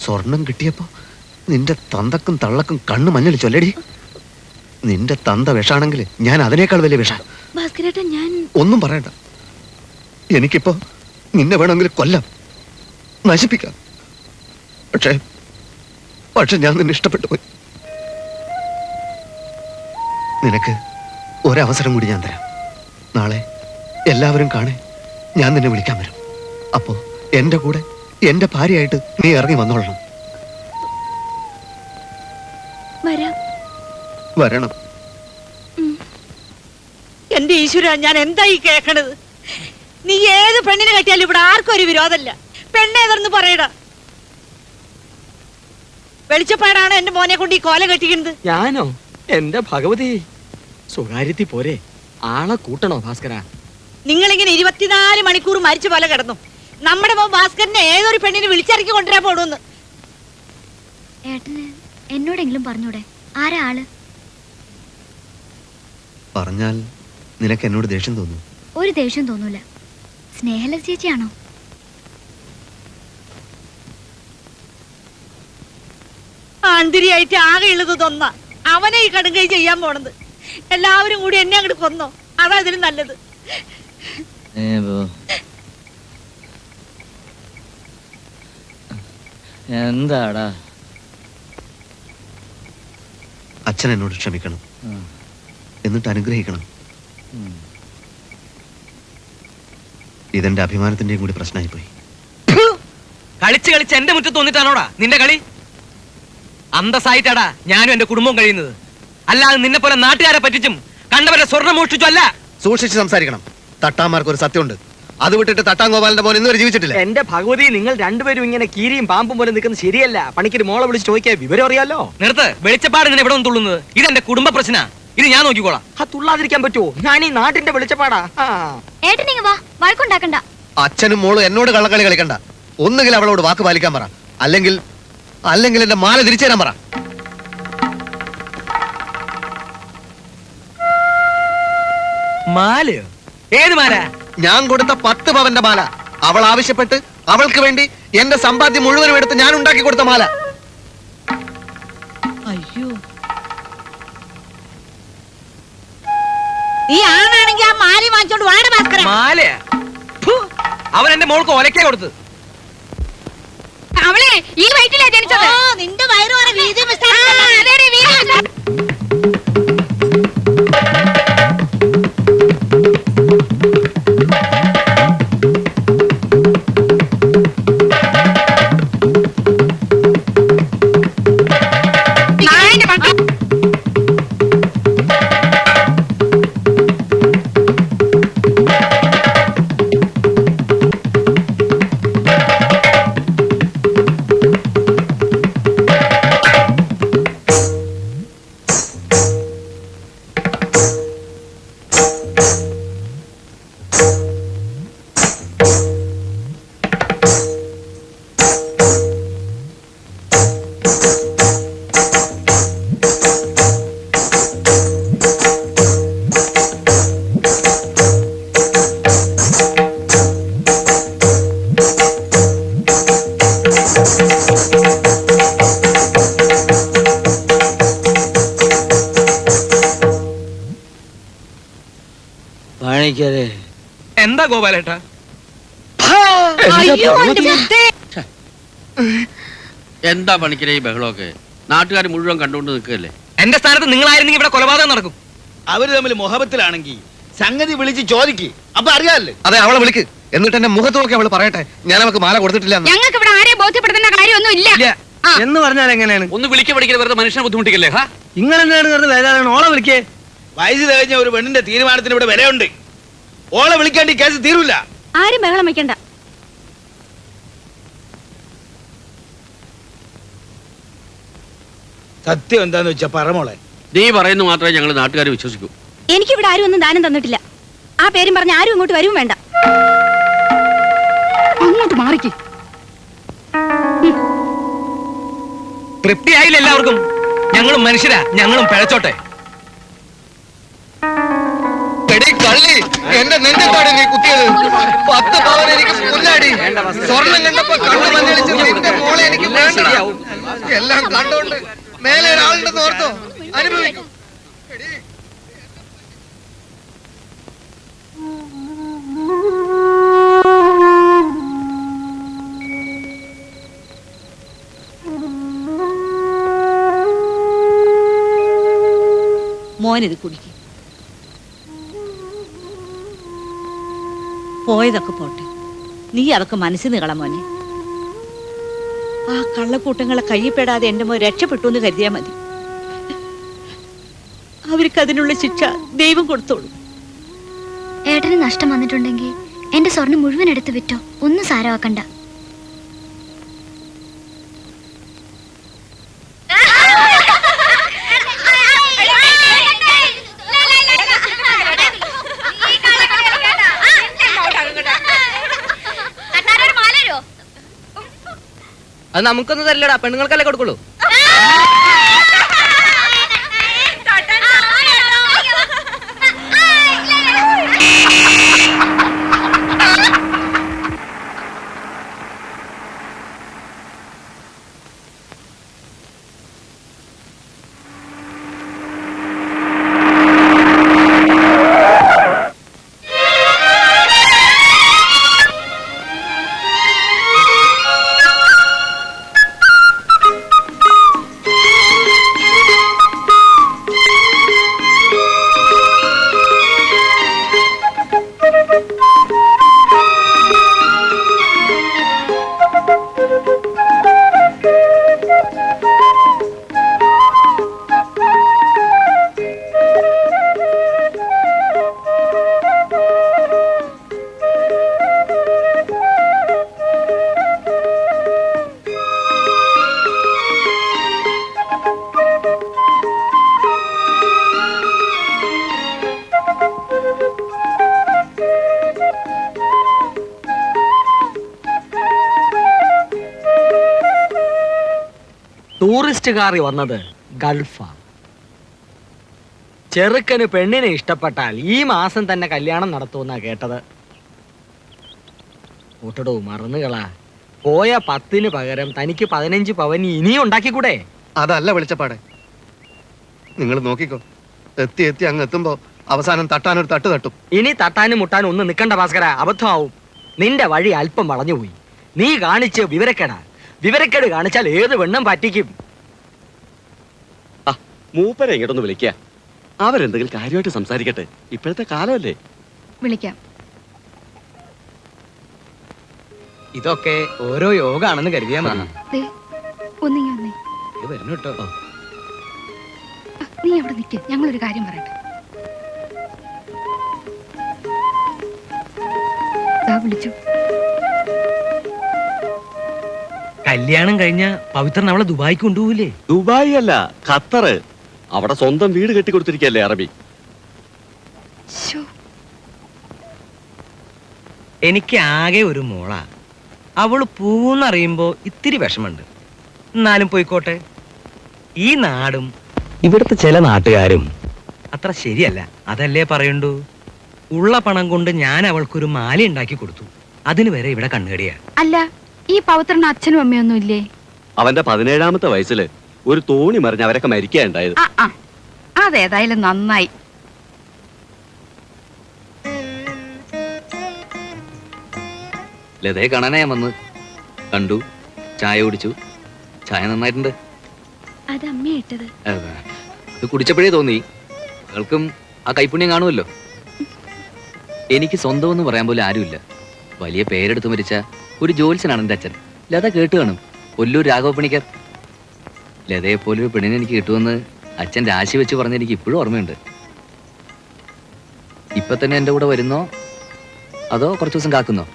സ്വർണം കിട്ടിയപ്പോ നിന്റെ തന്തക്കും തള്ളക്കും കണ്ണു മഞ്ഞൾ ചൊല്ലടി. നിന്റെ തന്ത വിഷാണെങ്കിൽ ഞാൻ അതിനേക്കാൾ വലിയ വിഷ. ഞാൻ ഒന്നും പറയണ്ട. എനിക്കിപ്പോ നിന്നെ വേണമെങ്കിൽ കൊല്ലാം, നശിപ്പിക്കാം. പക്ഷെ ഞാൻ നിന്നെ ഇഷ്ടപ്പെട്ടു പോയി. നിനക്ക് ഒരവസരം കൂടി ഞാൻ തരാം. നാളെ എല്ലാവരും കാണേ ഞാൻ നിന്നെ വിളിക്കാൻ വരും. അപ്പോ എന്റെ കൂടെ എന്റെ ഭാര്യയായിട്ട് നീ ഇറങ്ങി വന്നോളണം. വരണം. എന്റെ ഈശ്വര, ഞാൻ എന്തായി കേക്കണത്? നീ ഏത് പെണ്ണിനെ കെട്ടിയാലും ഇവിടെ ആർക്കും ഒരു വിരോധമല്ല. പെണ്ണേതെന്ന് പറയടാ. വെളിച്ചപ്പാടാണ് എന്റെ മോനെ കൊണ്ട് ഈ കോല കെട്ടിക്കുന്നത്. ഞാനോ? എന്റെ ഭഗവതി, സ്വകാര്യത്തിൽ പോരെ, ആളെ കൂട്ടണോ ഭാസ്കര? നിങ്ങളിങ്ങനെ 24 മണിക്കൂർ മരിച്ച പോലെ കിടന്നു. നമ്മുടെ മോൻ ഭാസ്കരനെ ഏതൊരു പെണ്ണിനെ വിളിച്ചിറക്കി കൊണ്ടുവരാൻ പോടുന്നു. ഏട്ടന് എന്നോടെങ്കിലും പറഞ്ഞൂടെ ആരാ ആള്? പറഞ്ഞാൽ നിനക്ക് എന്നോട് ദേഷ്യം തോന്നും? ഒരു ദേഷ്യം തോന്നൂല. സ്നേഹലത ചേച്ചിയാണോ? ആന്തരിയായിട്ട് ആകെ ഉള്ളത് തൊന്ന. അവനെ ഈ കടുങ്കൈ ചെയ്യാൻ പോണത്. എല്ലാവരും കൂടി എന്നെ അങ്ങോട്ട് കൊന്നോ, അതാ ഇതിന് നല്ലത്. എന്താടാ? അച്ഛൻ എന്നോട് ക്ഷമിക്കണം, എന്നിട്ട് അനുഗ്രഹിക്കണം. ഇതെന്റെ അഭിമാനത്തിന്റെയും കൂടി പ്രശ്നമായി പോയി. കളിച്ച് കളിച്ച് എന്റെ മുറ്റത്ത് വന്നിട്ടാണോടാ നിന്റെ കളി? അന്തസ്സായിട്ടാടാ ഞാനും എന്റെ കുടുംബവും കഴിയുന്നത്. അല്ലാതെ നിന്നെ പോലെ നാട്ടുകാരെ പറ്റിച്ചും കണ്ടവരെ സ്വർണ്ണം മോഷ്ടിച്ചു അല്ല. സൂക്ഷിച്ച് സംസാരിക്കണം. തട്ടാമാർക്ക് ഒരു സത്യമുണ്ട്. അത് വിട്ടിട്ട് തട്ടാൻ ഗോപാലന്റെ മോൻ ഇന്നുവരെ ജീവിച്ചിട്ടില്ല. എന്റെ ഭഗവതി, നിങ്ങൾ രണ്ടുപേരും ഇങ്ങനെ കീരിയും പാമ്പും പോലെ നിൽക്കുന്നത് ശരിയല്ല. പണിക്കൊരു മോളെ വിളിച്ച് ചോദിക്കാൻ വിവരം അറിയാലോ. നിർത്ത്. വെളിച്ചപ്പാട് ഇങ്ങനെ ഇവിടെ തുള്ളുന്നത് ഇതെന്റെ കുടുംബ പ്രശ്ന. ഇത് ഞാൻ നോക്കിക്കോളാം. ആ തുള്ളാതിരിക്കാൻ പറ്റുമോ? ഞാൻ ഈ നാട്ടിന്റെ വെളിച്ചപ്പാടാ. വഴക്കുണ്ടാക്കണ്ട. അച്ഛനും മോളും എന്നോട് കള്ളക്കളി കളിക്കണ്ട. ഒന്നുകിൽ അവളോട് വാക്ക് പാലിക്കാൻ പറ, അല്ലെങ്കിൽ എന്റെ മാല തിരിച്ചു തരാൻ പറ. മാലയോ? ഏത് മാല? ഞാൻ കൊടുത്ത 10 പവന്റെ മാല. അവൾ ആവശ്യപ്പെട്ട് അവൾക്ക് വേണ്ടി എന്റെ സമ്പാദ്യം മുഴുവനും എടുത്ത് ഞാൻ ഉണ്ടാക്കി കൊടുത്ത മാല. അയ്യോ, ഈ ആണാണെങ്കിൽ ആ മാല വാങ്ങിച്ചോണ്ട് വാട ഭാസ്കര. മാല? അവൻ എന്റെ മോൾക്ക് ഒലക്കാ കൊടുത്ത്. അവളെ ഈ വയറ്റിലാ ജനിച്ചത്. നിന്റെ വയറ് എന്താ ഗോപാലേട്ടാ? എന്താ പണിക്കരെ ഈ ബഹളമൊക്കെ? നാട്ടുകാർ മുഴുവൻ കണ്ടുകൊണ്ട് നിൽക്കുകയല്ലേ. എന്റെ സ്ഥാനത്ത് നിങ്ങളായിരുന്നെങ്കിൽ ഇവിടെ കൊലപാതകം നടക്കും. അവര് തമ്മിൽ മുഹബത്തിലാണെങ്കിൽ സംഗതി വിളിച്ച് ചോദിക്ക്, അപ്പൊ അറിയാല്ലേ. അതെ, അവളെ വിളിക്ക്. എന്നിട്ട് എന്നെ മുഖത്ത് നോക്കി അവള് പറയട്ടെ ഞാൻ അവൾക്ക് മാല കൊടുത്തിട്ടില്ല. ഞങ്ങൾക്ക് ഇവിടെ ആരെയും ബോധ്യപ്പെടുത്തേണ്ട കാര്യമൊന്നും ഇല്ല എന്ന് പറഞ്ഞാൽ എങ്ങനെയാണ്? ഒന്ന് വിളിக்க പഠിക്കരുത്, വെറുതെ മനുഷ്യനെ ബുദ്ധിമുട്ടിക്കല്ലേ. ഇങ്ങളെന്താണ് ഓളെ വിളിക്കേ? വയസ്സ് കഴിഞ്ഞ ഒരു പെണ്ണിന്റെ തീരുമാനത്തിന് ഇവിടെ വിലയുണ്ട്. ഓളെ വിളിക്കാണ്ട് ഈ കേസ് തീരൂല. ആരും ബഹളം വയ്ക്കണ്ട. സത്യം എന്താന്ന് വെച്ചാ പറമോളെ. നീ പറയുന്നു മാത്രമേ ഞങ്ങൾ നാട്ടുകാർ വിശ്വസിക്കൂ. എനിക്കിവിടെ ആരും ഒന്നും ദാനം തന്നിട്ടില്ല. ആ പേരും പറഞ്ഞ ആരും ഇങ്ങോട്ട് വരും വേണ്ട. അങ്ങോട്ട് മാറിക്ക്. തൃപ്തിയായില്ല എല്ലാവർക്കും? ഞങ്ങളും മനുഷ്യരാ, ഞങ്ങളും പിഴച്ചോട്ടെ. എന്റെ നെഞ്ചത്താണ് നീ കുത്തിയത്. 10 പവൻ എനിക്ക് പുല്ലാടി. സ്വർണം കണ്ടപ്പോ കണ്ണു മഞ്ഞളിച്ച് നിന്റെ മോളെ എനിക്ക് വേണ്ട. എല്ലാം കണ്ടോണ്ട് മേലെ ഒരാളുണ്ടെന്ന് ഓർത്തോ, അനുഭവിക്കും. മോനിത് കുടിക്കും. പോയതൊക്കെ പോട്ടെ, നീ അതൊക്കെ മനസ്സിൽ നികള മോനെ. ആ കള്ളക്കൂട്ടങ്ങളെ കയ്യിൽപ്പെടാതെ എന്റെ മോൻ രക്ഷപ്പെട്ടു എന്ന് കരുതിയാ മതി. അവർക്ക് അതിനുള്ള ശിക്ഷ ദൈവം കൊടുത്തോളൂ. ഏട്ടന് നഷ്ടം വന്നിട്ടുണ്ടെങ്കിൽ എന്റെ സ്വർണം മുഴുവൻ എടുത്ത് വിറ്റോ, ഒന്നും സാരമാക്കണ്ട. അത് നമുക്കൊന്നും തരില്ലടാ, പെണ്ണുങ്ങൾക്കല്ലേ കൊടുക്കുള്ളൂ. ടൂറിസ്റ്റുകാർ വന്നത് ഗൾഫാ. ചെറുക്കന് പെണ്ണിനെ ഇഷ്ടപ്പെട്ടാൽ ഈ മാസം തന്നെ കല്യാണം നടത്തുമെന്നാ കേട്ടത്. കൂട്ടടോ മറന്നുകളാ, പോയ 10 പകരം തനിക്ക് 15 പവൻ ഇനിയും ഉണ്ടാക്കിക്കൂടെ? അതല്ല വെളിച്ചപ്പാടെ, നിങ്ങൾ നോക്കിക്കോ. എത്തി അങ്ങ് എത്തുമ്പോ അവസാനം തട്ടാനൊരു തട്ട് തട്ടും. ഇനി തട്ടാനും മുട്ടാനും ഒന്നും നിൽക്കണ്ട ഭാസ്കര, അബദ്ധമാവും. നിന്റെ വഴി അല്പം വളഞ്ഞുപോയി. നീ കാണിച്ച് വിവരക്കേട് കാണിച്ചാൽ ഏത് വെണ്ണം പറ്റിക്കും. മൂപ്പരെ ഇങ്ങോട്ടൊന്ന് വിളിക്കുക. അവരെന്തെങ്കിലും കാര്യമായിട്ട് സംസാരിക്കട്ടെ. ഇപ്പോഴത്തെ കാലമല്ലേ. വിളിക്കാം. ഇതൊക്കെ ഓരോ യോഗാണെന്ന് കരുതിയാ മതി. വരുന്നു കേട്ടോ. നീ അവിടെ നിൽക്ക്, ഞങ്ങളൊരു കാര്യം പറയട്ടെ. വിളിച്ചു. കല്യാണം കഴിഞ്ഞ പവിത്രൻ അവളെ ദുബായിക്ക് കൊണ്ടുപോവില്ലേ? ദുബായ് അല്ല, ഖത്തർ. അവിടെ സ്വന്തം വീട് കെട്ടിക്കൊടുത്തിരിക്കല്ലേ അറബി. എനിക്ക് ആകെ ഒരു മോളാ. അവള് പൂന്നറിയുമ്പോ ഇത്തിരി വിഷമുണ്ട്. എന്നാലും പോയിക്കോട്ടെ. ഈ നാടും ഇവിടുത്തെ ചില നാട്ടുകാരും അത്ര ശരിയല്ല. അതല്ലേ പറയണ്ടു. ഉള്ള പണം കൊണ്ട് ഞാൻ അവൾക്കൊരു മാല ഉണ്ടാക്കി കൊടുത്തു. അതിന് വരെ ഇവിടെ കണ്ണുകടിയാ. അല്ല, ഈ പവിത്രന് അച്ഛനും അമ്മയൊന്നും ഇല്ലേ? അവന്റെ 17ാമത്തെ വയസ്സിൽ ഒരു തോണി മറിഞ്ഞ് അവരൊക്കെ മരിക്കുകയുണ്ടായത്. അതേതായാലും നന്നായി. ലതയെ കാണാനാ ഞാൻ വന്ന്. കണ്ടു, ചായ കുടിച്ചു. ചായ നന്നായിട്ടുണ്ട്. അത് അമ്മയിട്ടത്. ഇത് കുടിച്ചപ്പോഴേ തോന്നി നിങ്ങൾക്കും ആ കൈപ്പുണ്യം കാണുമല്ലോ. എനിക്ക് സ്വന്തം എന്ന് പറയാൻ പോലും ആരുമില്ല. വലിയ പേരെടുത്ത് മരിച്ച ഒരു ജോത്സ്യനാണ് എൻ്റെ അച്ഛൻ. ലത കേട്ട് കാണും, ഒല്ലൂർ രാഘവ പണിക്കർ. ലതയെപ്പോലൊരു പെണ്ണിനെ എനിക്ക് കിട്ടുമെന്ന് അച്ഛൻ രാശി വെച്ച് പറഞ്ഞ് എനിക്ക് ഇപ്പോഴും ഓർമ്മയുണ്ട്. ഇപ്പൊ തന്നെ എൻ്റെ കൂടെ വരുന്നോ അതോ കുറച്ച് ദിവസം കാക്കുന്നോ?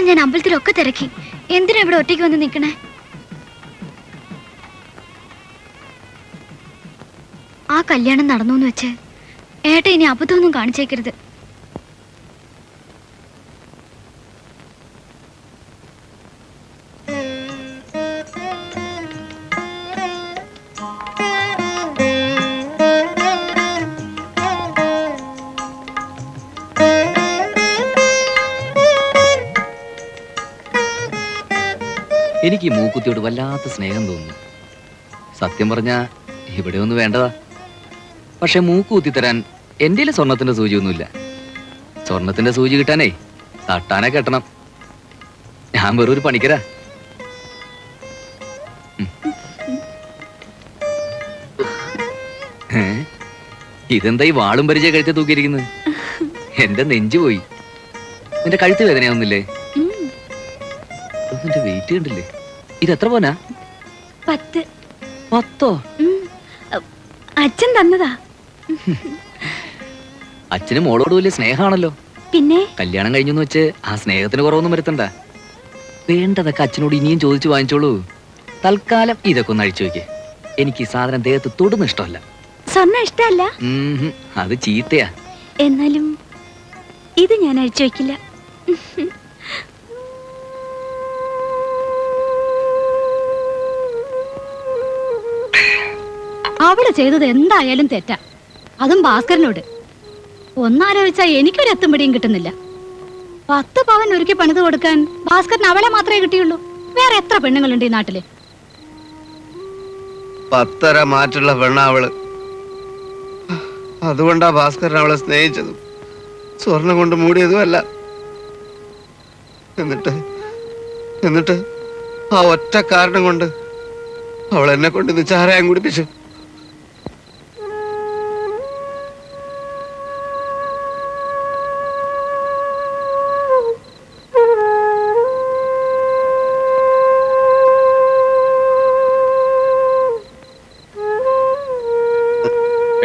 ഞാൻ അമ്പലത്തിലൊക്കെ തിരക്കി. എന്തിനാ ഇവിടെ ഒറ്റയ്ക്ക് വന്ന് നിൽക്കണേ? ആ കല്യാണം നടന്നു എന്ന് വെച്ച് ഏട്ടൻ ഇനി അബദ്ധമൊന്നും കാണിച്ചേക്കരുത്. എനിക്ക് ഈ മൂക്കുത്തിയോട് വല്ലാത്ത സ്നേഹം തോന്നുന്നു. സത്യം പറഞ്ഞാ ഇവിടെ ഒന്നും വേണ്ടതാ. പക്ഷെ മൂക്ക് കുത്തി തരാൻ എൻ്റെ സ്വർണത്തിന്റെ സൂചിയൊന്നുമില്ല. സ്വർണത്തിന്റെ സൂചി കിട്ടാനേ തട്ടാനെ കെട്ടണം. ഞാൻ വെറൊരു പണിക്കരാ. ഇതെന്താ ഈ വാളും പരിചയ കഴുത്തെ തൂക്കിയിരിക്കുന്നത്? എന്റെ നെഞ്ചു പോയി. നിന്റെ കഴുത്ത് വേദനയാവുന്നില്ലേ? നിന്റെ വെയിറ്റ് കണ്ടില്ലേ? ഇത് എത്ര പോനാ? 10. 10? അച്ഛൻ തന്നതാ. അച്ഛന് മോളോട് വലിയ സ്നേഹമാണല്ലോ. പിന്നെ കല്യാണം കഴിഞ്ഞെന്ന് വെച്ച് ആ സ്നേഹത്തിന് കുറവൊന്നും വരുത്തണ്ട. വേണ്ടതൊക്കെ അച്ഛനോട് ഇനിയും ചോദിച്ചു വാങ്ങിച്ചോളൂ. തൽക്കാലം ഇതൊക്കെ ഒന്ന് അഴിച്ചു വെക്കേ. എനിക്ക് ഈ സാധനം ദേഹത്ത് തൊടുന്ന ഇഷ്ടമല്ല. സ്വർണ്ണ ഇഷ്ടമല്ല? അത് ചീത്തയാ. എന്നാലും ഇത് ഞാൻ അഴിച്ചു വെക്കില്ല. അവള് ചെയ്തത് എന്തായാലും തെറ്റാ. അതും ഭാസ്കരനോട്. ഒന്നാലോചിച്ചാ എനിക്കൊരു എത്തും പിടിയും കിട്ടുന്നില്ല. 10 പവൻ ഒരുക്കി പണിത് കൊടുക്കാൻ ഭാസ്കരന് അവളെ മാത്രമേ കിട്ടിയുള്ളൂ. വേറെ എത്ര പെണ്ണുങ്ങളുണ്ട് ഈ നാട്ടില്? 10 മാറ്റുള്ള പെണ്ണ അവള്. അതുകൊണ്ടാ ഭാസ്കരൻ അവളെ സ്നേഹിച്ചതും സ്വർണം കൊണ്ട് മൂടിയതും അല്ല. എന്നിട്ട് ആ ഒറ്റ കാരണം കൊണ്ട് അവൾ എന്നെ കൊണ്ട് ഇന്ന് ചാരായം കുടിപ്പിച്ചു.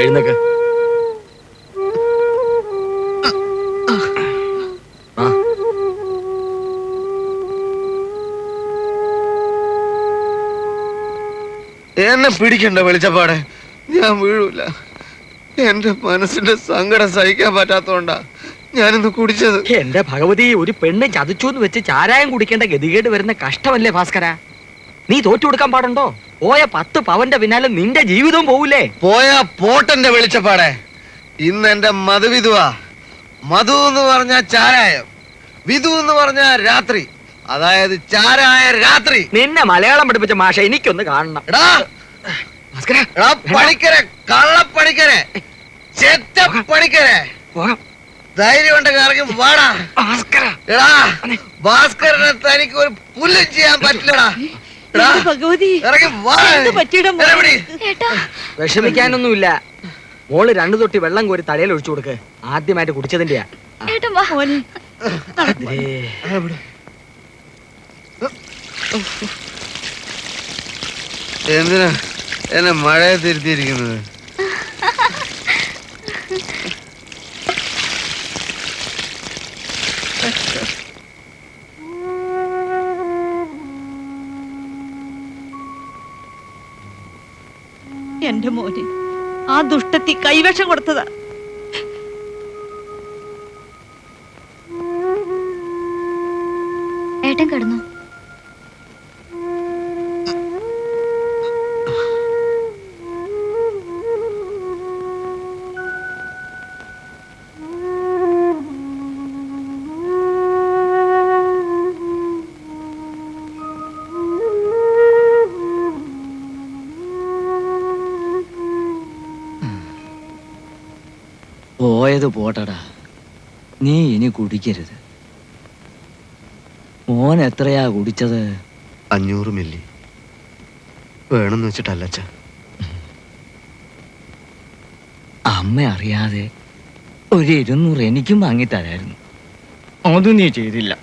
എഴുന്നേക്ക്. എന്നെ പിടിക്കണ്ട വെളിച്ചപ്പാടെ, ഞാൻ വീഴൂല. എന്റെ മനസ്സിന്റെ സങ്കടം സഹിക്കാൻ പറ്റാത്തോണ്ടാ ഞാനിന്ന് കുടിച്ചത്. എന്റെ ഭഗവതി, ഒരു പെണ്ണ് ചതിച്ചു എന്ന് വെച്ച് ചാരായം കുടിക്കേണ്ട ഗതികേട് വരുന്ന കഷ്ടമല്ലേ ഭാസ്കര? നീ തോറ്റു കൊടുക്കാൻ പാടുണ്ടോ? പോയ 10 പവന്റെ പിന്നാലെ നിന്റെ ജീവിതവും പോവില്ലേ? പോയാ പോട്ടന്റെ വെളിച്ചപ്പാടെ. ഇന്ന് എന്റെ മധുവിധുവാ. മധു എന്ന് പറഞ്ഞ ചാരായം, വിധു എന്ന് പറഞ്ഞ രാത്രി. അതായത് ചാരായ രാത്രി. നിന്നെ മലയാളം പഠിപ്പിച്ച മാഷ എനിക്കൊന്ന് കാണണം. എടാ പണിക്കരെ, കള്ളപ്പണിക്കരെ, ചെറ്റ പണിക്കരെ, ധൈര്യം ഉണ്ടെങ്കിൽ ഇറങ്ങി വാടാ. എടാ ഭാസ്കരനെ തനിക്ക് ഒരു പുല്ലും ചെയ്യാൻ പറ്റില്ലടാ. ഭഗവതി, ഇറങ്ങി വാ. വിഷമിക്കാനൊന്നുമില്ല. മോള് 2 തൊട്ടി വെള്ളം കോരി തലയിൽ ഒഴിച്ചു കൊടുക്ക്. ആദ്യമായിട്ട് കുടിച്ചതിന്റെയാ. എന്തിനാ എന്നെ മഴയെ തിരുത്തിയിരിക്കുന്നത്? എന്റെ മോന് ആ ദുഷ്ടത്തി കൈവശം കൊടുത്തതാ. ഏട്ടൻ കിടന്നു. പോയത് പോട്ടടാ, നീ ഇനി കുടിക്കരുത്. മോൻ എത്രയാ കുടിച്ചത്? 500 മില്ലി. വേണമെന്ന് വെച്ചിട്ടല്ല അച്ഛാ. അമ്മ അറിയാതെ ഒരു 200 എനിക്കും വാങ്ങിത്തരായിരുന്നു. അത് നീ ചെയ്തില്ല.